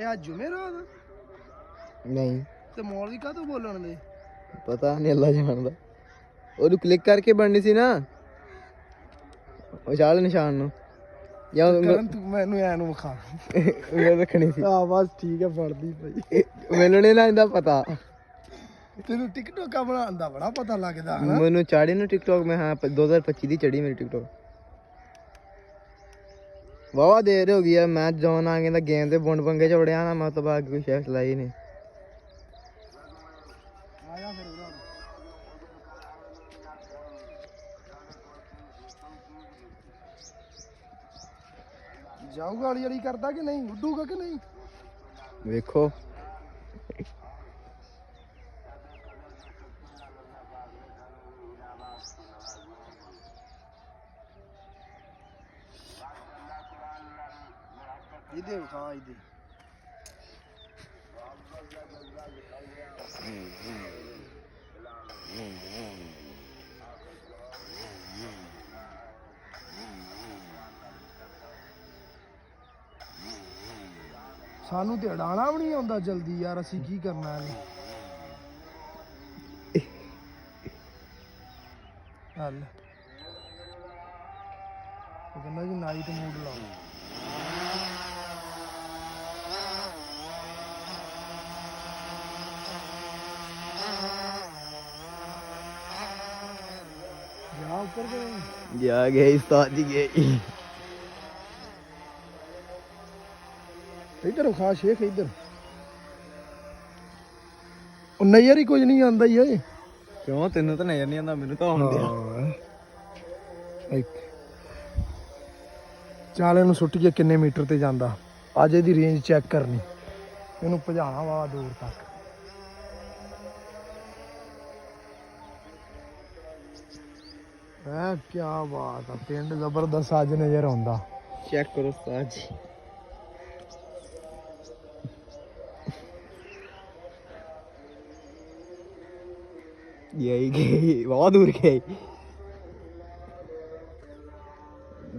ਇਹ ਅੱਜ ਜੁਮੇਰਾਤ ਨਹੀਂ ਤੇ ਮੌਲਵੀ ਕਾਹਤੋਂ ਬੋਲਣ ਦੇ? ਪਤਾ ਨਹੀਂ, ਅੱਲਾ ਜਾਣਦਾ। ਉਹਨੂੰ ਕਲਿੱਕ ਕਰਕੇ ਬਣਨੀ ਸੀ ਨਾ ਉਹ ਚਾਲ ਨਿਸ਼ਾਨ ਨੂੰ, ਜਾਂ ਕਰਨ ਤੂੰ ਮੈਨੂੰ ਐ ਨੂੰ ਵਿਖਾ ਉਂਗਲ ਰੱਖਣੀ ਸੀ। ਆ ਬਸ ਠੀਕ ਹੈ, ਫੜਦੀ ਪਈ। ਮੈਨੂੰ ਨਹੀਂ ਨਾ ਇਹਦਾ ਪਤਾ। ਤੈਨੂੰ ਟਿਕਟੋਕਾਂ ਬਣਾਉਣ ਦਾ ਬੜਾ ਪਤਾ ਲੱਗਦਾ ਹਨਾ। ਮੈਨੂੰ ਚਾੜੀ ਨੂੰ ਟਿਕਟੋਕ ਮੈਂ, ਹਾਂ 2025 ਦੀ ਚੜੀ ਮੇਰੀ ਟਿਕਟੋਕ। ਵਾਵਾ ਦੇਰ ਹੋ ਗਈ ਆ, ਮੈਂ ਜੌਨ ਆ ਗਿਆ ਗੇਮ ਤੇ ਬੁੰਡ ਪੰਗੇ ਚ ਵੜਿਆ ਨਾ, ਮੈਂ ਉਸ ਤੋਂ ਬਾਅਦ ਕੋਈ ਸ਼ੈਫ ਲਾਈ ਨਹੀਂ। ਆਇਆ ਫਿਰ ਉਹਦਾ ਜਾਊਗਾ ਵਾਲੀ ਵਾਲੀ ਕਰਦਾ ਕਿ ਨਹੀਂ, ਉੱਡੂਗਾ ਕਿ ਨਹੀਂ? ਵੇਖੋ ਇਹਦੇ ਵਿਖਾ ਇਹਦੇ। ਸਾਨੂੰ ਤੇ ਉਡਾਣਾ ਵੀ ਨਹੀਂ ਆਉਂਦਾ ਜਲਦੀ ਯਾਰ, ਅਸੀਂ ਕੀ ਕਰਨਾ ਇਹਨੂੰ। ਚੱਲ ਉਹ ਕਹਿੰਦਾ ਜੀ ਨਾਈਟ ਮੂਡ ਲਾਓ। ਜਾ ਉੱਪਰ ਗਏ, ਜਾ ਗਏ ਉਸਤਾਦ ਜੀ ਗਏ। ਇੱਧਰ ਵਿਖਾ ਸ਼ੇਖ, ਇੱਧਰ। ਉਹ ਨਜ਼ਰ ਹੀ ਕੁਝ ਨਹੀਂ ਆਉਂਦਾ ਹੀ ਓਏ। ਕਿਉਂ, ਤੈਨੂੰ ਤਾਂ ਨਜ਼ਰ ਨਹੀਂ ਆਉਂਦਾ, ਮੈਨੂੰ ਤਾਂ ਆਉਂਦੇ ਆ। ਚੱਲ ਇਹਨੂੰ ਸੁੱਟ ਕੇ ਕਿੰਨੇ ਮੀਟਰ ਤੇ ਜਾਂਦਾ, ਅੱਜ ਇਹਦੀ ਰੇਂਜ ਚੈੱਕ ਕਰਨੀ। ਇਹਨੂੰ ਭਜਾਣਾ ਵਾ ਦੂਰ ਤੱਕ। ਹੈ ਕੀ ਬਾਤ ਆ, ਪਿੰਡ ਜ਼ਬਰਦਸਤ ਅੱਜ ਨਜ਼ਰ ਆਉਂਦਾ। ਚੈੱਕ ਕਰੋ ਉਸਤਾਦ ਜੀ। यही गई, बहुत दूर गई।